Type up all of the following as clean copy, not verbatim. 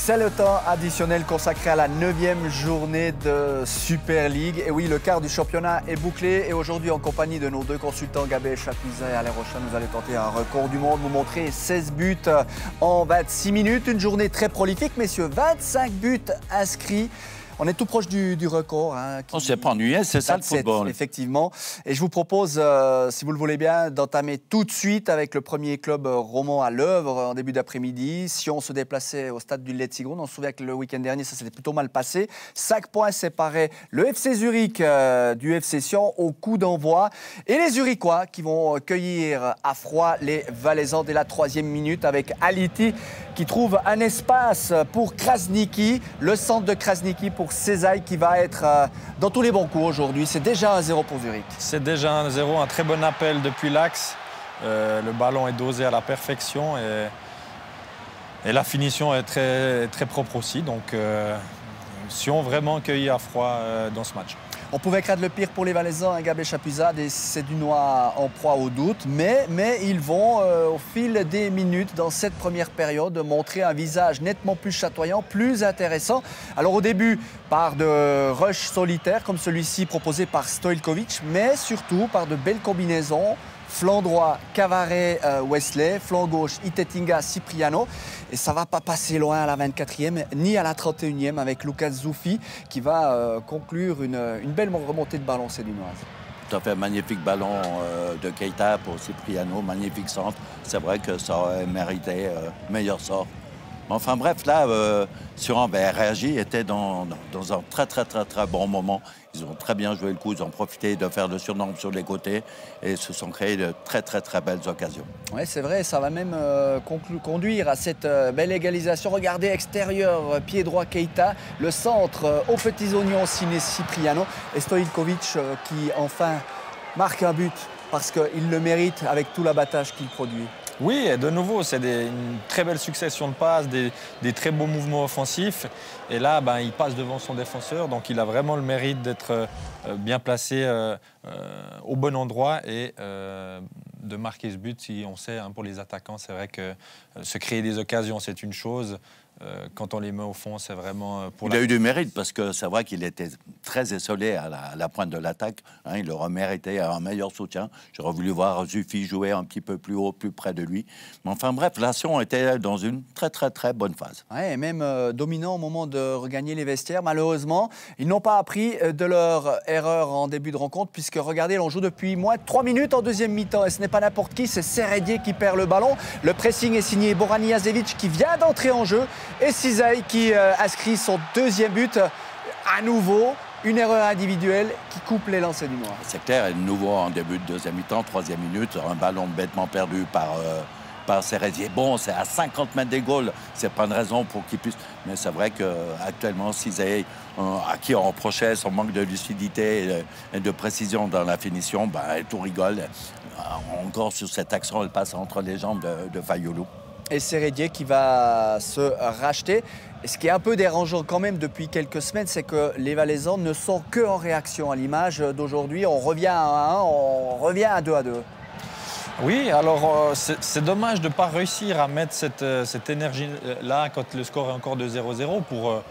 C'est le temps additionnel consacré à la 9e journée de Super League. Et oui, le quart du championnat est bouclé. Et aujourd'hui, en compagnie de nos deux consultants, Gabé Chapuisat et Alain Rochat, nous allons tenter un record du monde, vous montrer 16 buts en 26 minutes. Une journée très prolifique, messieurs. 25 buts inscrits. On est tout proche du record. Hein, on ne s'est pas ennuyé, c'est ça le football. Effectivement. Et je vous propose, si vous le voulez bien, d'entamer tout de suite avec le premier club roman à l'œuvre en début d'après-midi. Si on se déplaçait au stade du Letzigrund, on se souvient que le week-end dernier, ça s'était plutôt mal passé. 5 points séparaient le FC Zurich du FC Sion au coup d'envoi. Et les Zurichois qui vont cueillir à froid les Valaisans dès la 3e minute avec Aliti qui trouve un espace pour Krasniki, le centre de Krasniki pour Césaille qui va être dans tous les bons coups aujourd'hui. C'est déjà 1-0 pour Zurich. C'est déjà 1-0, un très bon appel depuis l'axe. Le ballon est dosé à la perfection et la finition est très, très propre aussi. Donc, Sion vraiment cueilli à froid dans ce match. On pouvait craindre le pire pour les Valaisans, hein, Gabé Chapuisat, des Cédunois en proie au doute, mais ils vont, au fil des minutes, dans cette première période, montrer un visage nettement plus chatoyant, plus intéressant. Alors au début, par de rushs solitaires, comme celui-ci proposé par Stojkovic, mais surtout par de belles combinaisons. Flanc droit, Cavaret-Wesley, flanc gauche, Itetinga-Cipriano. Et ça ne va pas passer loin à la 24e, ni à la 31e avec Lucas Zoufi qui va conclure une belle remontée de ballon cédunoise. Tout à fait, magnifique ballon de Keita pour Cipriano, magnifique centre. C'est vrai que ça aurait mérité meilleur sort. Enfin bref, là, Sion avait réagi, était dans un très bon moment. Ils ont très bien joué le coup, ils ont profité de faire le surnombre sur les côtés et se sont créés de très belles occasions. Oui, c'est vrai, ça va même conduire à cette belle égalisation. Regardez, extérieur, pied droit Keita, le centre aux petits oignons signé Cipriano et Stojkovic qui enfin marque un but parce qu'il le mérite avec tout l'abattage qu'il produit. Oui, et de nouveau, c'est une très belle succession de passes, des très beaux mouvements offensifs. Et là, il passe devant son défenseur, donc il a vraiment le mérite d'être bien placé au bon endroit et de marquer ce but. Si on sait, hein, pour les attaquants, c'est vrai que se créer des occasions, c'est une chose. Quand on les met au fond, c'est vraiment pour Il a eu du mérite parce que c'est vrai qu'il était très essolé à la pointe de l'attaque. Hein, il aurait mérité un meilleur soutien. J'aurais voulu voir Zoufi jouer un petit peu plus haut, plus près de lui. Mais enfin bref, la Sion était dans une très bonne phase. Ouais, et même dominant au moment de regagner les vestiaires. Malheureusement, ils n'ont pas appris de leur erreur en début de rencontre puisque regardez, on joue depuis moins de 3 minutes en deuxième mi-temps et ce n'est pas n'importe qui, c'est Seredier qui perd le ballon. Le pressing est signé Boranijasevic qui vient d'entrer en jeu. Et Césaille qui inscrit son 2e but. À nouveau, une erreur individuelle qui coupe les lancers du Noir. C'est clair, et de nouveau en début de deuxième mi-temps, 3e minute, un ballon bêtement perdu par Seredier. Bon, c'est à 50 mètres des goals, c'est pas une raison pour qu'il puisse... Mais c'est vrai qu'actuellement, Césaille, à qui on reprochait son manque de lucidité et de précision dans la finition, tout rigole. Encore sur cette action, elle passe entre les jambes de Fayoulou. Et Seredier qui va se racheter. Et ce qui est un peu dérangeant quand même depuis quelques semaines, c'est que les Valaisans ne sont que en réaction à l'image d'aujourd'hui. On revient à 1-1, on revient à 2-2. Oui, alors c'est dommage de ne pas réussir à mettre cette énergie-là quand le score est encore de 0-0 pour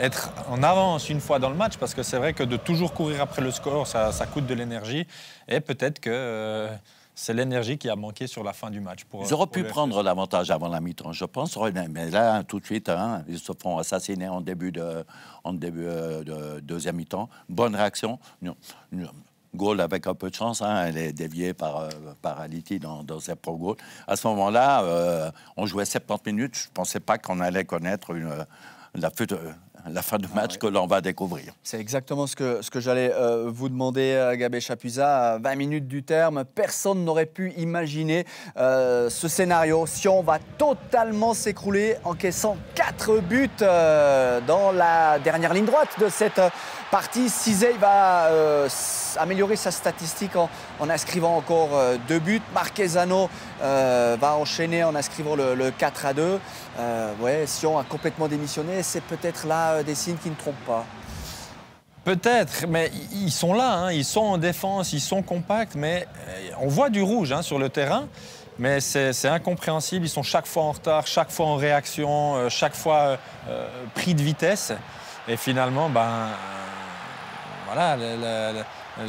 être en avance une fois dans le match, parce que c'est vrai que de toujours courir après le score, ça coûte de l'énergie. Et peut-être que... c'est l'énergie qui a manqué sur la fin du match. Ils auraient pu prendre l'avantage avant la mi-temps, je pense. Mais là, tout de suite, hein, ils se font assassiner en début de deuxième mi-temps. Bonne réaction. Goal avec un peu de chance. Hein, elle est déviée par Aliti dans ses pro-goals. À ce moment-là, on jouait 70 minutes. Je ne pensais pas qu'on allait connaître la fin de match que l'on va découvrir. C'est exactement ce que j'allais vous demander, Gabé Chapuisat. À 20 minutes du terme, personne n'aurait pu imaginer ce scénario. Sion va totalement s'écrouler, encaissant 4 buts dans la dernière ligne droite de cette partie. Césaille va améliorer sa statistique en inscrivant encore 2 buts. Marquezano va enchaîner en inscrivant le 4-2. Ouais, Sion a complètement démissionné. C'est peut-être là des signes qui ne trompent pas. Peut-être, mais ils sont là, hein, ils sont en défense, ils sont compacts, mais on voit du rouge hein, sur le terrain. Mais c'est incompréhensible, ils sont chaque fois en retard, chaque fois en réaction, chaque fois pris de vitesse. Et finalement, voilà,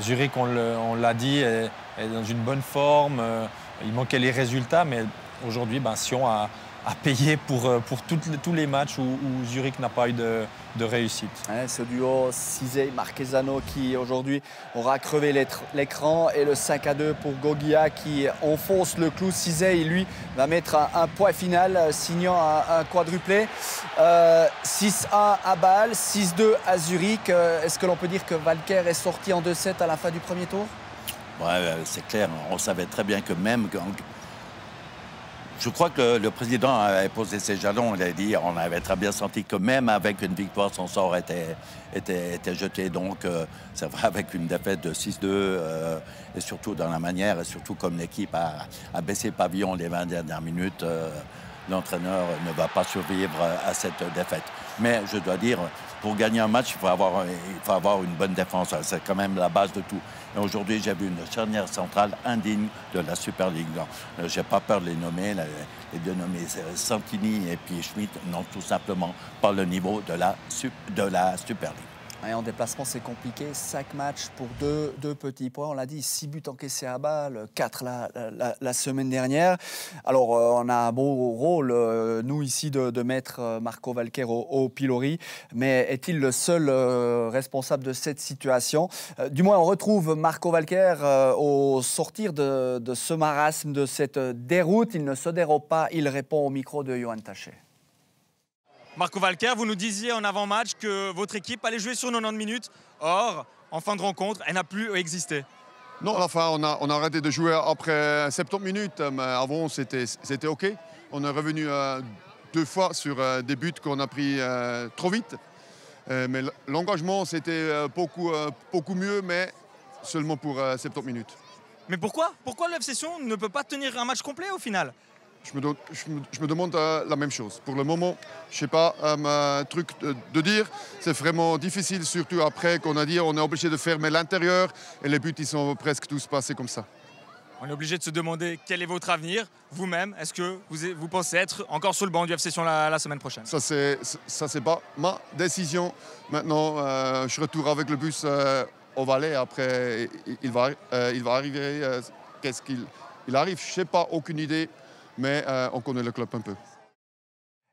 Zurich, on l'a dit, est dans une bonne forme. Il manquait les résultats, mais aujourd'hui, Sion a payé pour tous les matchs où Zurich n'a pas eu de réussite. Ouais, ce duo Cizé-Marquezano qui aujourd'hui aura crevé l'écran et le 5-2 pour Gogia qui enfonce le clou. Cizé, lui, va mettre un point final, signant un quadruplé. 6-1 à Bâle, 6-2 à Zurich. Est-ce que l'on peut dire que Walker est sorti en 2-7 à la fin du premier tour? Ouais, c'est clair. On savait très bien que même... Je crois que le président avait posé ses jalons. Il a dit, on avait très bien senti que même avec une victoire, son sort était jeté. Donc, c'est vrai, avec une défaite de 6-2, et surtout dans la manière, et surtout comme l'équipe a baissé pavillon les 20 dernières minutes, l'entraîneur ne va pas survivre à cette défaite. Mais je dois dire, pour gagner un match, il faut avoir une bonne défense. C'est quand même la base de tout. Et aujourd'hui, j'ai vu une charnière centrale indigne de la Super League. Je n'ai pas peur de les nommer. Les deux nommés, Santini et puis Schmidt, n'ont tout simplement pas le niveau de la Super League. Et en déplacement, c'est compliqué. 5 matchs pour deux petits points. On l'a dit, 6 buts encaissés à Bâle, 4 la semaine dernière. Alors, on a un beau rôle, nous, ici, de mettre Marco Walker au pilori. Mais est-il le seul responsable de cette situation? Du moins, on retrouve Marco Walker au sortir de ce marasme, de cette déroute. Il ne se dérobe pas. Il répond au micro de Johan Taché. Marco Walker, vous nous disiez en avant-match que votre équipe allait jouer sur 90 minutes. Or, en fin de rencontre, elle n'a plus existé. Non, enfin, on a arrêté de jouer après 70 minutes. Mais avant, c'était OK. On est revenu 2 fois sur des buts qu'on a pris trop vite. Mais l'engagement, c'était beaucoup mieux, mais seulement pour 70 minutes. Mais pourquoi le FC Sion ne peut pas tenir un match complet au final? Je me demande la même chose. Pour le moment, je ne sais pas un truc de dire. C'est vraiment difficile, surtout après qu'on a dit on est obligé de fermer l'intérieur et les buts ils sont presque tous passés comme ça. On est obligé de se demander quel est votre avenir, vous-même. Est-ce que vous pensez être encore sur le banc du FC Sion la semaine prochaine? Ça, c'est pas ma décision. Maintenant, je retourne avec le bus au Valais. Après, il va arriver. Qu'est-ce qu'il arrive? Je ne sais pas, aucune idée. Mais on connaît le club un peu.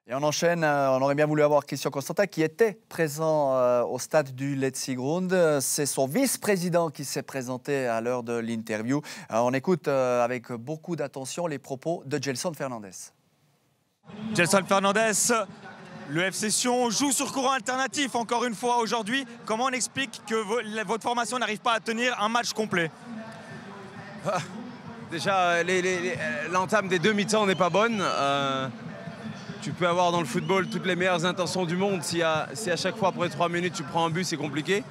Et on enchaîne, on aurait bien voulu avoir Christian Constantin qui était présent au stade du Letzigrund. C'est son vice-président qui s'est présenté à l'heure de l'interview. On écoute avec beaucoup d'attention les propos de Gelson Fernandez. Gelson Fernandez, le FC Sion joue sur courant alternatif encore une fois aujourd'hui. Comment on explique que votre formation n'arrive pas à tenir un match complet? Déjà, l'entame des 2 mi-temps n'est pas bonne. Tu peux avoir dans le football toutes les meilleures intentions du monde. Si à chaque fois, après 3 minutes, tu prends un but, c'est compliqué.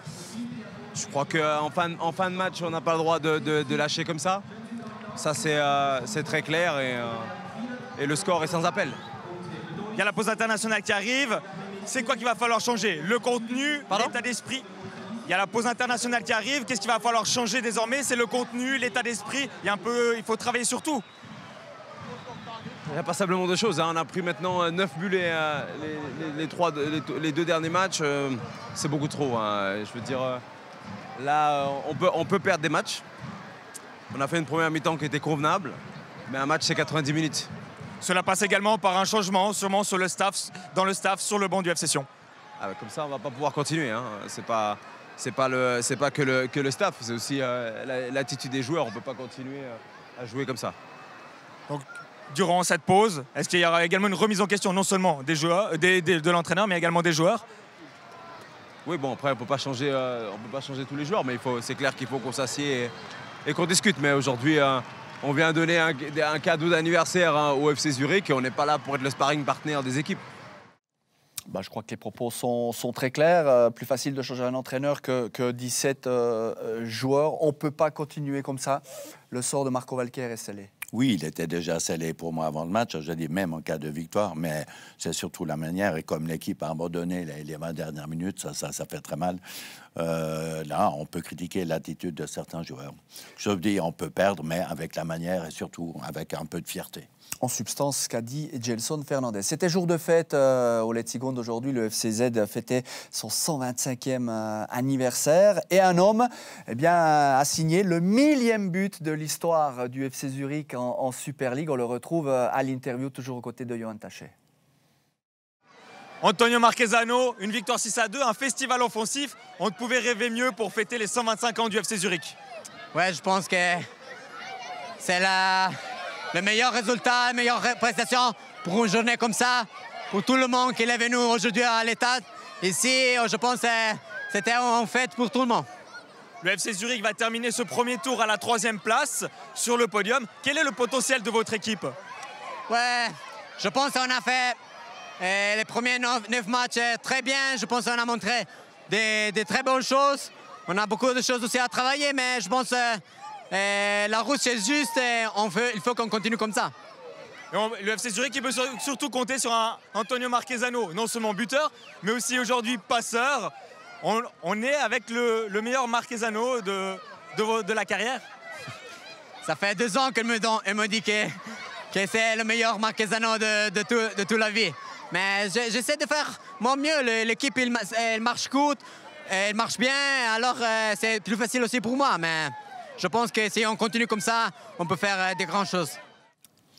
Je crois qu'en fin de match, on n'a pas le droit de lâcher comme ça. Ça, c'est très clair et le score est sans appel. Il y a la pause internationale qui arrive. C'est quoi qu'il va falloir changer? Le contenu, l'état d'esprit? Il y a la pause internationale qui arrive. Qu'est-ce qu'il va falloir changer désormais? C'est le contenu, l'état d'esprit. Il faut travailler sur tout. Il n'y a passablement de choses. On a pris maintenant 9 buts les 2 derniers matchs. C'est beaucoup trop. Je veux dire, là, on peut perdre des matchs. On a fait une première mi-temps qui était convenable. Mais un match, c'est 90 minutes. Cela passe également par un changement, sûrement sur le staff, sur le banc du FC Sion. Comme ça, on ne va pas pouvoir continuer. C'est pas que le staff, c'est aussi l'attitude des joueurs. On ne peut pas continuer à jouer comme ça. Donc, durant cette pause, est-ce qu'il y aura également une remise en question, non seulement des joueurs, de l'entraîneur, mais également des joueurs? Oui, bon, après, on ne peut pas changer tous les joueurs, mais c'est clair qu'il faut qu'on s'assied et qu'on discute. Mais aujourd'hui, on vient donner un cadeau d'anniversaire au FC Zurich et on n'est pas là pour être le sparring partner des équipes. Je crois que les propos sont très clairs. Plus facile de changer un entraîneur que 17 joueurs. On ne peut pas continuer comme ça. Le sort de Marco Walker est scellé. Oui, il était déjà scellé pour moi avant le match, je dis même en cas de victoire, mais c'est surtout la manière, et comme l'équipe a abandonné les 20 dernières minutes, ça fait très mal. Là, on peut critiquer l'attitude de certains joueurs. Je veux dire, on peut perdre, mais avec la manière et surtout avec un peu de fierté. En substance, ce qu'a dit Gelson Fernandez. C'était jour de fête au Letzigrund aujourd'hui. Le FCZ fêtait son 125e anniversaire. Et un homme a signé le 1000e but de l'histoire du FC Zurich en Super League. On le retrouve à l'interview, toujours aux côtés de Johan Taché. Antonio Marchesano, une victoire 6-2, un festival offensif. On ne pouvait rêver mieux pour fêter les 125 ans du FC Zurich. Ouais, je pense que c'est le meilleur résultat, la meilleure prestation pour une journée comme ça, pour tout le monde qui est venu aujourd'hui à l'État. Ici, je pense que c'était en fête pour tout le monde. Le FC Zurich va terminer ce premier tour à la 3e place sur le podium. Quel est le potentiel de votre équipe? Ouais, je pense qu'on a fait les premiers 9 matchs très bien. Je pense qu'on a montré des très bonnes choses. On a beaucoup de choses aussi à travailler, mais je pense la route c'est juste et il faut qu'on continue comme ça. Le FC Zurich qui peut surtout compter sur un Antonio Marchesano, non seulement buteur, mais aussi aujourd'hui passeur. On est avec le meilleur Marchesano de la carrière. Ça fait 2 ans qu'elle me dit que c'est le meilleur Marchesano de toute la vie. Mais j'essaie de faire mon mieux. L'équipe, elle marche courte, elle marche bien, alors c'est plus facile aussi pour moi. Mais je pense que si on continue comme ça, on peut faire des grandes choses.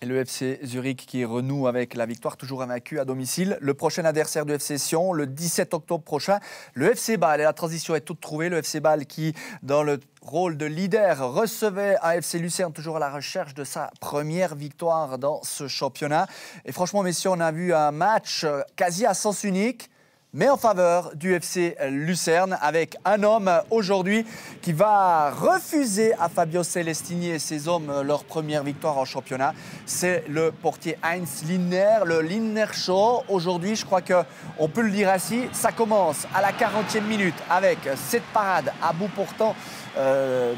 Et le FC Zurich qui renoue avec la victoire, toujours invaincu à domicile. Le prochain adversaire du FC Sion, le 17 octobre prochain, le FC Bâle. Et la transition est toute trouvée. Le FC Bâle qui, dans le rôle de leader, recevait un FC Lucerne, toujours à la recherche de sa première victoire dans ce championnat. Et franchement, messieurs, on a vu un match quasi à sens unique, mais en faveur du FC Lucerne, avec un homme aujourd'hui qui va refuser à Fabio Celestini et ses hommes leur première victoire en championnat. C'est le portier Heinz Lindner, le Lindner Show. Aujourd'hui, je crois qu'on peut le dire ainsi, ça commence à la 40e minute avec cette parade à bout portant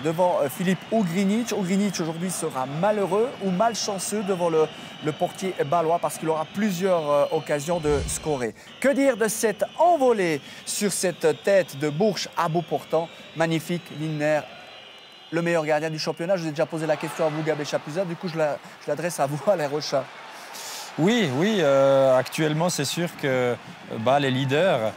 devant Philippe Ugrinic. Ugrinic aujourd'hui sera malheureux ou malchanceux devant le portier bâlois parce qu'il aura plusieurs occasions de scorer. Que dire de cette envolée sur cette tête de Bourges à bout portant? Magnifique, Lindner, le meilleur gardien du championnat. Je vous ai déjà posé la question à vous, Gabé Chapuzat. Du coup, je l'adresse à vous, à l'air Rocha. Oui, actuellement, c'est sûr que Bâle est leader.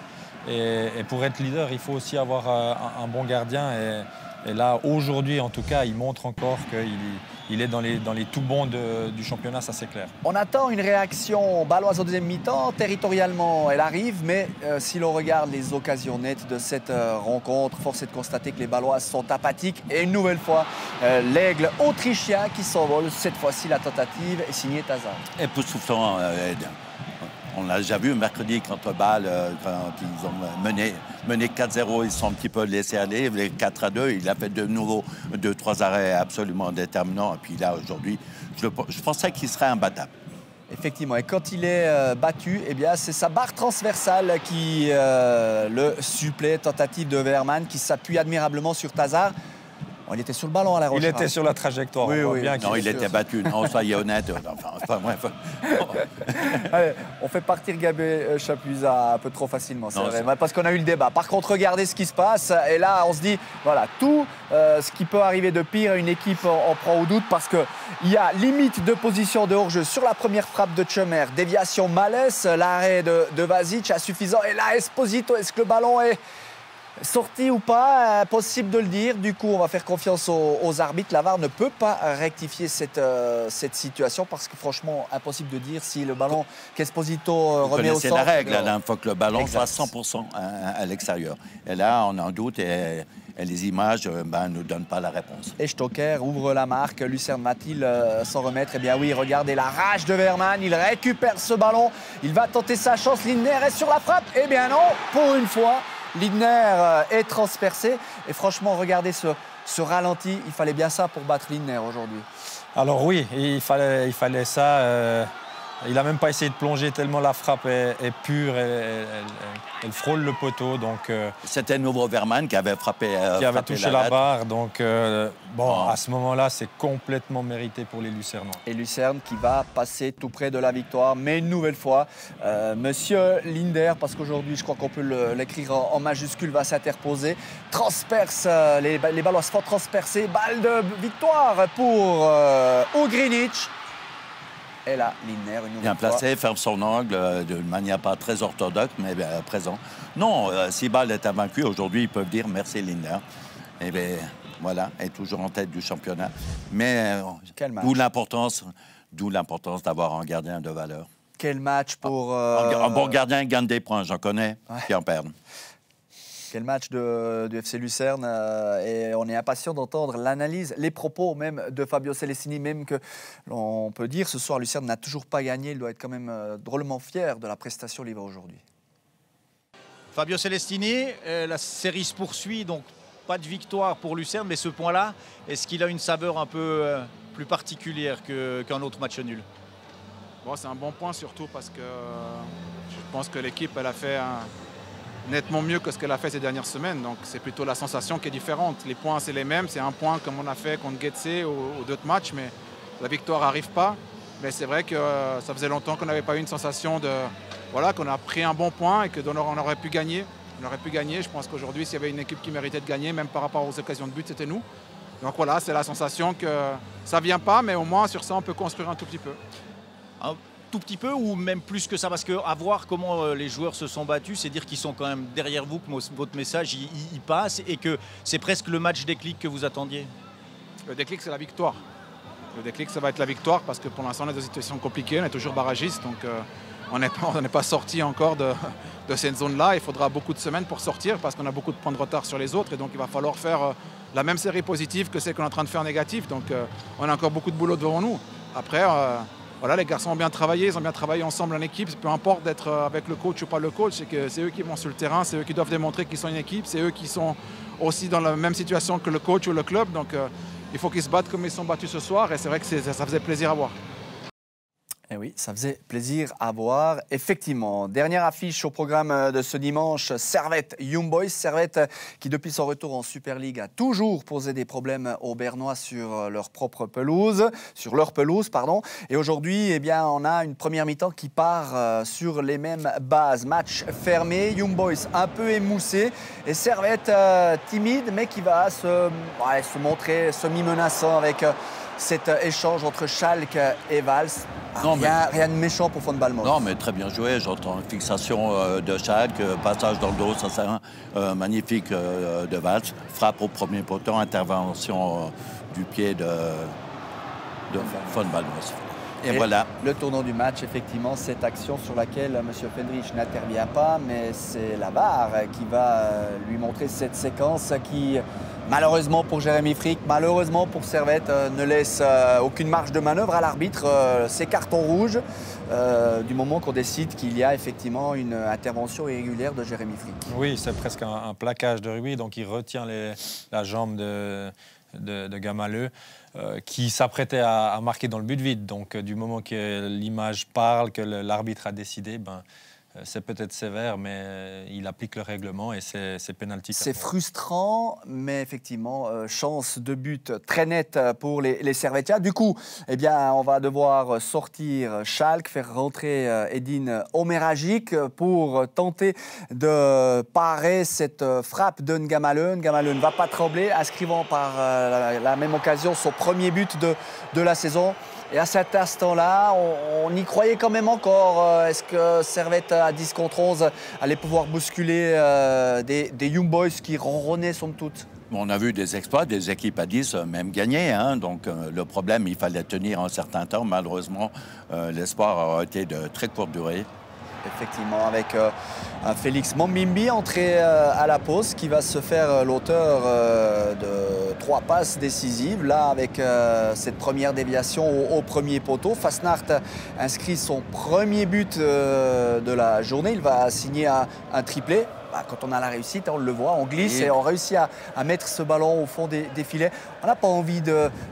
Et pour être leader, il faut aussi avoir un bon gardien. Et là, aujourd'hui, en tout cas, il montre encore qu'il est dans les tout bons du championnat, ça c'est clair. On attend une réaction bâloise au deuxième mi-temps. Territorialement, elle arrive, mais si l'on regarde les occasions nettes de cette rencontre, force est de constater que les Bâloises sont apathiques. Et une nouvelle fois, l'aigle autrichien qui s'envole. Cette fois-ci, la tentative est signée Tazar. Époustouflant. On l'a déjà vu mercredi contre Bâle, quand ils ont mené 4-0, ils sont un petit peu laissés aller. Les 4-2, il a fait de nouveau 2-3 arrêts absolument déterminants. Et puis là, aujourd'hui, je pensais qu'il serait imbattable. Effectivement, et quand il est battu, eh bien, c'est sa barre transversale qui le supplée. Tentative de Wehrmann qui s'appuie admirablement sur Tazar. Il était sur le ballon à la Rochelle. Il était sur la trajectoire. Oui. Bien non, il était battu. Non, soyez honnête. Enfin, bref. Allez, on fait partir Gabé Chapuzat un peu trop facilement, c'est vrai, parce qu'on a eu le débat. Par contre, regardez ce qui se passe. Et là, on se dit, voilà, tout ce qui peut arriver de pire à une équipe en proie au doute, parce qu'il y a limite de position de hors-jeu sur la première frappe de Tchemer. Déviation Malès, l'arrêt de Vasic insuffisant. Et là, Esposito, est-ce que le ballon est sorti ou pas, impossible de le dire. Du coup, on va faire confiance aux arbitres. La VAR ne peut pas rectifier cette situation parce que franchement, impossible de dire si le ballon qu'Esposito remet au centre. C'est la règle, là, il faut que le ballon soit 100% à l'extérieur. Et là, on en doute et les images ne nous donnent pas la réponse. Et Stocker ouvre la marque. Lucerne va-t-il s'en remettre? Eh bien oui, regardez la rage de Wehrmann. Il récupère ce ballon. Il va tenter sa chance. Lindner est sur la frappe. Eh bien non, pour une fois, Lindner est transpercé. Et franchement, regardez ce ralenti. Il fallait bien ça pour battre Lindner aujourd'hui. Alors oui, il fallait ça. Il n'a même pas essayé de plonger tellement la frappe est pure, elle frôle le poteau. C'était Nouveau Verman qui avait frappé. Qui avait touché la barre. Donc, à ce moment-là, c'est complètement mérité pour les Lucernois. Et Lucerne qui va passer tout près de la victoire. Mais une nouvelle fois, Monsieur Linder, parce qu'aujourd'hui, je crois qu'on peut l'écrire en majuscule, va s'interposer. Transperce, les Ballois se font transpercer. Balle de victoire pour Ugrinich. Et là, Lindner, une nouvelle bien placé, ferme son angle d'une manière pas très orthodoxe, mais présent. Non, si Bâle est invaincu, aujourd'hui, ils peuvent dire merci Lindner. Et bien, voilà, est toujours en tête du championnat. Mais d'où l'importance d'avoir un gardien de valeur. Quel match pour... Un bon gardien gagne des points, j'en connais, qui en perdent. Quel match du FC Lucerne et on est impatient d'entendre l'analyse, les propos même de Fabio Celestini, même que l'on peut dire ce soir Lucerne n'a toujours pas gagné, il doit être quand même drôlement fier de la prestation livrée aujourd'hui. Fabio Celestini, la série se poursuit, donc pas de victoire pour Lucerne, mais ce point-là, est-ce qu'il a une saveur un peu plus particulière qu'un autre match nul? Bon, c'est un bon point surtout parce que je pense que l'équipe elle a fait nettement mieux que ce qu'elle a fait ces dernières semaines. Donc c'est plutôt la sensation qui est différente. Les points c'est les mêmes, c'est un point comme on a fait contre Getse ou d'autres matchs, mais la victoire n'arrive pas. Mais c'est vrai que ça faisait longtemps qu'on n'avait pas eu une sensation de voilà, qu'on a pris un bon point et qu'on aurait pu gagner. On aurait pu gagner. Je pense qu'aujourd'hui s'il y avait une équipe qui méritait de gagner, même par rapport aux occasions de but, c'était nous. Donc voilà, c'est la sensation que ça ne vient pas, mais au moins sur ça on peut construire un tout petit peu. Un tout petit peu ou même plus que ça? Parce qu'à voir comment les joueurs se sont battus, c'est dire qu'ils sont quand même derrière vous, que votre message il passe et que c'est presque le match déclic que vous attendiez. Le déclic, c'est la victoire. Le déclic, ça va être la victoire parce que pour l'instant, on est dans une situation compliquée, on est toujours barragiste, donc on n'est pas sorti encore de cette zone-là. Il faudra beaucoup de semaines pour sortir parce qu'on a beaucoup de points de retard sur les autres et donc il va falloir faire la même série positive que celle qu'on est en train de faire négative. Donc on a encore beaucoup de boulot devant nous. Après, voilà, les garçons ont bien travaillé, ils ont bien travaillé ensemble en équipe. Peu importe d'être avec le coach ou pas le coach, c'est que c'est eux qui vont sur le terrain, c'est eux qui doivent démontrer qu'ils sont une équipe, c'est eux qui sont aussi dans la même situation que le coach ou le club. Donc il faut qu'ils se battent comme ils sont battus ce soir et c'est vrai que ça faisait plaisir à voir. Et oui, ça faisait plaisir à voir, effectivement. Dernière affiche au programme de ce dimanche, Servette Young Boys. Servette qui, depuis son retour en Super League, a toujours posé des problèmes aux Bernois sur leur pelouse. Et aujourd'hui, eh bien, on a une première mi-temps qui part sur les mêmes bases. Match fermé, Young Boys un peu émoussé et Servette timide, mais qui va se montrer semi-menaçant avec cet échange entre Schalke et Vals. Rien de méchant pour Von Balmont. Non, mais très bien joué. J'entends une fixation de Schalke, passage dans le dos, ça c'est un magnifique de Vals. Frappe au premier poteau, intervention du pied de Von Balmont. Et voilà. Le tournant du match, effectivement, cette action sur laquelle M. Fendrich n'intervient pas, mais c'est la VAR qui va lui montrer cette séquence qui, malheureusement pour Jérémy Frick, malheureusement pour Servette, ne laisse aucune marge de manœuvre à l'arbitre. C'est carton rouge du moment qu'on décide qu'il y a effectivement une intervention irrégulière de Jérémy Frick. Oui, c'est presque un plaquage de rugby, donc il retient la jambe de Gamaleu qui s'apprêtait à marquer dans le but vide. Donc du moment que l'image parle, que l'arbitre a décidé, c'est peut-être sévère, mais il applique le règlement et c'est pénalty. C'est frustrant, mais effectivement, chance de but très nette pour les Servettiens. Du coup, eh bien, on va devoir sortir Schalke, faire rentrer Edin Omeragic pour tenter de parer cette frappe de N'Gamalen. N'Gamalen ne va pas trembler, inscrivant par la même occasion son premier but de la saison. Et à cet instant-là, on y croyait quand même encore. Est-ce que Servette à 10 contre 11 allait pouvoir bousculer des Young Boys qui ronronnaient somme toute? On a vu des exploits, des équipes à 10 même gagner. Donc le problème, il fallait tenir un certain temps. Malheureusement, l'espoir a été de très courte durée. Effectivement, avec un Félix Mambimbi entré à la pause qui va se faire l'auteur de 3 passes décisives. Là, avec cette première déviation au premier poteau, Fasnacht inscrit son premier but de la journée. Il va signer un triplé. quand on a la réussite, on le voit, on glisse et on réussit à mettre ce ballon au fond des filets. On n'a pas envie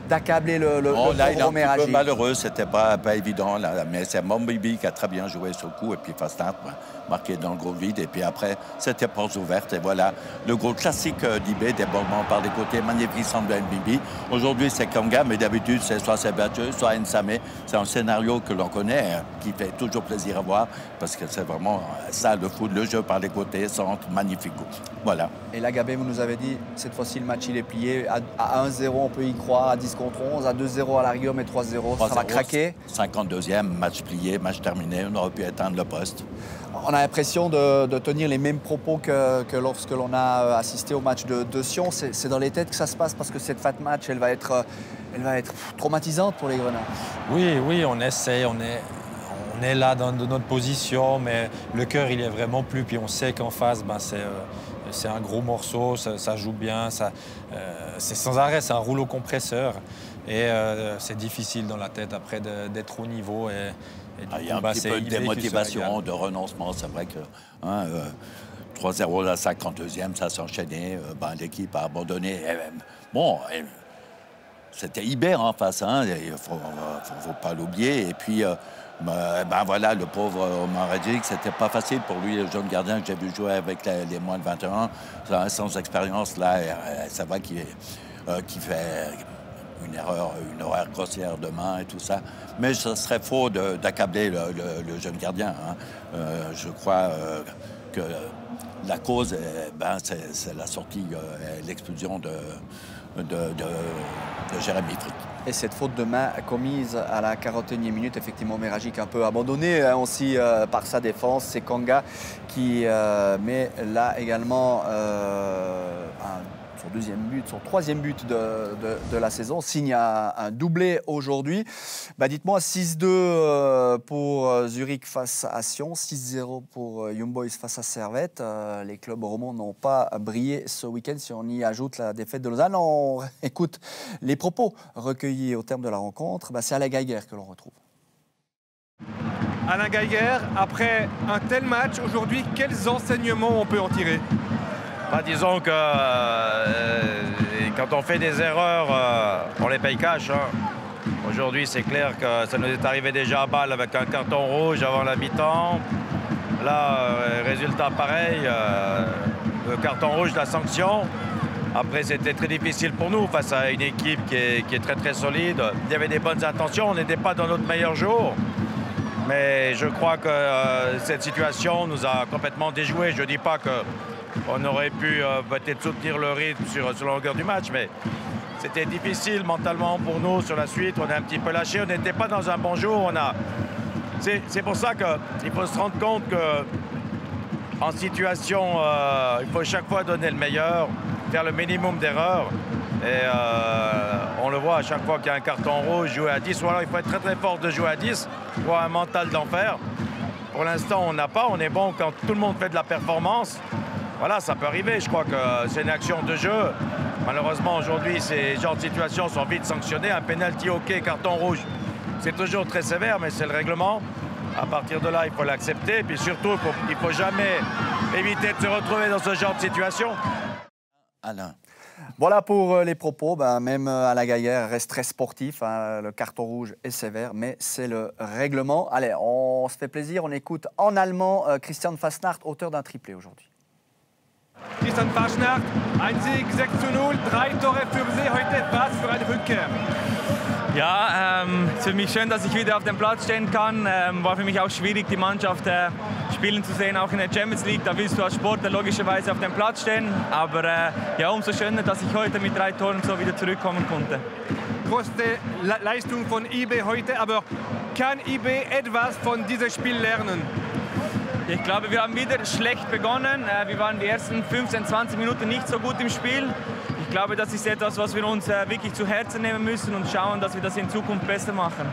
d'accabler le là, il est un Romer petit peu Hagic. malheureux, c'était pas évident, là, mais c'est Mombibi qui a très bien joué sur le coup, et puis Fastnacht marqué dans le gros vide, et puis après, c'était portes ouvertes, et voilà, le gros classique d'IB, débordement par les côtés, magnificent de Mbibi. Aujourd'hui, c'est Konga, mais d'habitude, c'est soit Sebateux, soit Nsame. C'est un scénario que l'on connaît, qui fait toujours plaisir à voir, parce que c'est vraiment ça, le foot, le jeu par les côtés, centre, magnifique. Voilà. Et là, Gabé, vous nous avez dit, cette fois-ci, le match, il est plié. À 1-0, on peut y croire, à 10 contre 11, à 2-0 à la rigueur, mais 3-0, ça va craquer. 52e, match plié, match terminé, on aurait pu atteindre le poste. On a l'impression de tenir les mêmes propos que lorsque l'on a assisté au match de Sion. C'est dans les têtes que ça se passe, parce que cette fin de match, elle va être traumatisante pour les Grenats. Oui, on essaie, on est là dans notre position, mais le cœur, il est vraiment plus. Puis on sait qu'en face, c'est un gros morceau, ça joue bien, c'est sans arrêt, c'est un rouleau compresseur. Et c'est difficile dans la tête après d'être au niveau. Il y a un petit peu de démotivation, de renoncement. C'est vrai que 3-0 à la 52e, ça s'est enchaîné. L'équipe a abandonné. C'était Ibert en face, il ne faut pas l'oublier. Et puis, voilà, le pauvre Omar Hagic, c'était pas facile pour lui, le jeune gardien que j'ai vu jouer avec les moins de 21 ans. Sans expérience, là, c'est vrai qu'il fait une erreur grossière de main et tout ça. Mais ce serait faux d'accabler le jeune gardien. Je crois que la cause, c'est la sortie, l'expulsion de Jérémy Frick. Et cette faute de main commise à la 41e minute, effectivement, Omer Hagic un peu abandonné aussi par sa défense. C'est Konga qui met là également son deuxième but, son troisième but de la saison, signe un doublé aujourd'hui. Dites-moi, 6-2 pour Zurich face à Sion, 6-0 pour Young Boys face à Servette. Les clubs romands n'ont pas brillé ce week-end si on y ajoute la défaite de Lausanne. On écoute les propos recueillis au terme de la rencontre. C'est Alain Geiger que l'on retrouve. Alain Geiger, après un tel match, aujourd'hui, quels enseignements on peut en tirer ? Disons que quand on fait des erreurs, on les paye cash. Aujourd'hui, c'est clair que ça nous est arrivé déjà à Bâle avec un carton rouge avant la mi-temps. Là, résultat pareil, le carton rouge, la sanction. Après, c'était très difficile pour nous face à une équipe qui est très très solide. Il y avait des bonnes intentions, on n'était pas dans notre meilleur jour. Mais je crois que cette situation nous a complètement déjoués. Je ne dis pas qu'on aurait pu peut-être soutenir le rythme sur la longueur du match, mais c'était difficile mentalement pour nous sur la suite. On est un petit peu lâché, on n'était pas dans un bon jour. C'est pour ça qu'il faut se rendre compte qu'en situation, il faut chaque fois donner le meilleur, faire le minimum d'erreurs. Et on le voit à chaque fois qu'il y a un carton rouge, jouer à 10. Ou alors il faut être très très fort de jouer à 10 pour avoir un mental d'enfer. Pour l'instant, on n'a pas. On est bon quand tout le monde fait de la performance. Voilà, ça peut arriver. Je crois que c'est une action de jeu. Malheureusement, aujourd'hui, ces genres de situations sont vite sanctionnées. Un penalty, OK, carton rouge. C'est toujours très sévère, mais c'est le règlement. À partir de là, il faut l'accepter. Puis surtout, il ne faut jamais éviter de se retrouver dans ce genre de situation. Alain. Voilà pour les propos. Même Alain Geiger reste très sportif. Le carton rouge est sévère, mais c'est le règlement. Allez, on se fait plaisir. On écoute en allemand Christian Fastnacht, auteur d'un triplé aujourd'hui. Christian Fastnacht, ein Sieg 6-0, 3 Tore für Sie. Heute was für eine Rückkehr? Ja, es ist für mich schön, dass ich wieder auf dem Platz stehen kann. War für mich auch schwierig, die Mannschaft spielen zu sehen, auch in der Champions League. Da willst du als Sportler logischerweise auf dem Platz stehen. Aber ja, umso schöner, dass ich heute mit 3 Toren so wieder zurückkommen konnte. Große Leistung von IB heute, aber kann IB etwas von diesem Spiel lernen? Ich glaube, wir haben wieder schlecht begonnen. Wir waren die ersten 15, 20 Minuten nicht so gut im Spiel. Ich glaube, das ist etwas, was wir uns wirklich zu Herzen nehmen müssen und schauen, dass wir das in Zukunft besser machen.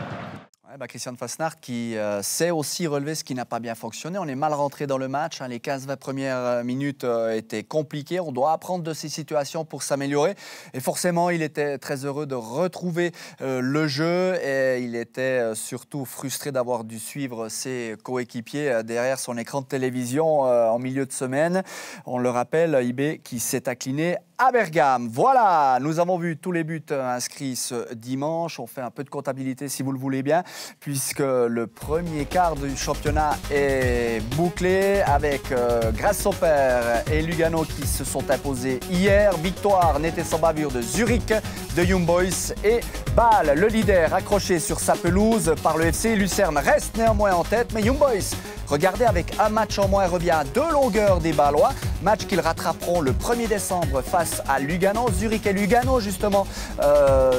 Christian Fasnacht qui sait aussi relever ce qui n'a pas bien fonctionné. On est mal rentré dans le match. Les 15-20 premières minutes étaient compliquées. On doit apprendre de ces situations pour s'améliorer. Et forcément, il était très heureux de retrouver le jeu. Et il était surtout frustré d'avoir dû suivre ses coéquipiers derrière son écran de télévision en milieu de semaine. On le rappelle, IB qui s'est incliné à Bergame. Voilà, nous avons vu tous les buts inscrits ce dimanche. On fait un peu de comptabilité si vous le voulez bien, puisque le premier quart du championnat est bouclé avec Grasshopper et Lugano qui se sont imposés hier. Victoire nette et sans bavure de Zurich, de Young Boys et Bâle, le leader accroché sur sa pelouse par le FC. Lucerne reste néanmoins en tête, mais Young Boys, regardez, avec un match en moins, revient à 2 longueurs des Bâlois. Match qu'ils rattraperont le 1er décembre face à Lugano. Zurich et Lugano, justement,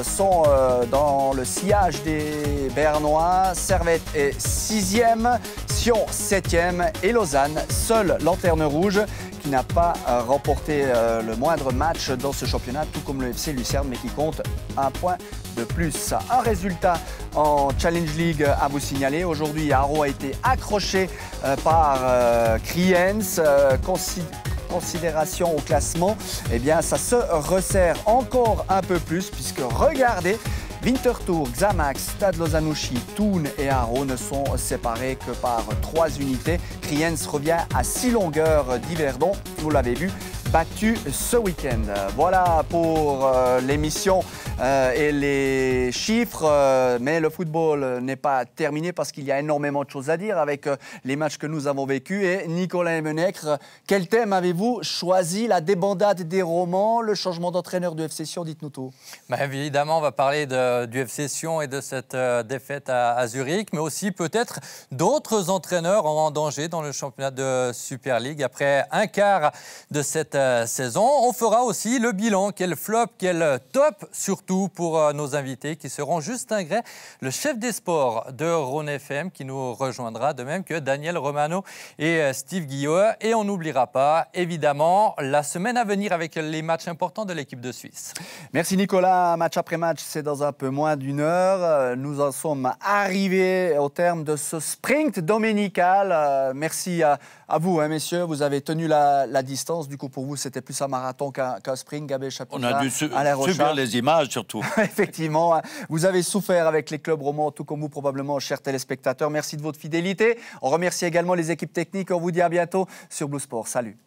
sont dans le sillage des Bernois. Servette est 6e, Sion 7e et Lausanne, seule lanterne rouge, qui n'a pas remporté le moindre match dans ce championnat, tout comme le FC Lucerne, mais qui compte un point de plus. Un résultat en Challenge League à vous signaler. Aujourd'hui, Haro a été accroché par Kriens. Considération au classement, eh bien, ça se resserre encore un peu plus, puisque regardez, Winterthur, Xamax, Stade Lausanne-Ouchy, Thun et Haro ne sont séparés que par 3 unités. Kriens revient à 6 longueurs d'Yverdon, vous l'avez vu, battu ce week-end. Voilà pour l'émission et les chiffres, mais le football n'est pas terminé parce qu'il y a énormément de choses à dire avec les matchs que nous avons vécus. Et Nicolas Emenecre, quel thème avez-vous choisi? La débandade des romans, le changement d'entraîneur du FC Sion, dites-nous tout. Évidemment, on va parler du FC Sion et de cette défaite à Zurich, mais aussi peut-être d'autres entraîneurs en danger dans le championnat de Super League. Après un quart de cette saison, on fera aussi le bilan. Quel flop, quel top, surtout pour nos invités qui seront Justin Gray, le chef des sports de Rhône FM, qui nous rejoindra, de même que Daniel Romano et Steve Guillot. Et on n'oubliera pas, évidemment, la semaine à venir avec les matchs importants de l'équipe de Suisse. Merci Nicolas. Match après match, c'est dans un peu moins d'1 heure. Nous en sommes arrivés au terme de ce sprint dominical. Merci à vous, messieurs. Vous avez tenu la distance. Du coup, pour vous, c'était plus un marathon qu'un sprint. Gabé Chapuisat, on a dû subir les images, surtout. Effectivement, vous avez souffert avec les clubs romans, tout comme vous probablement, chers téléspectateurs. Merci de votre fidélité. On remercie également les équipes techniques. On vous dit à bientôt sur Blue Sport. Salut.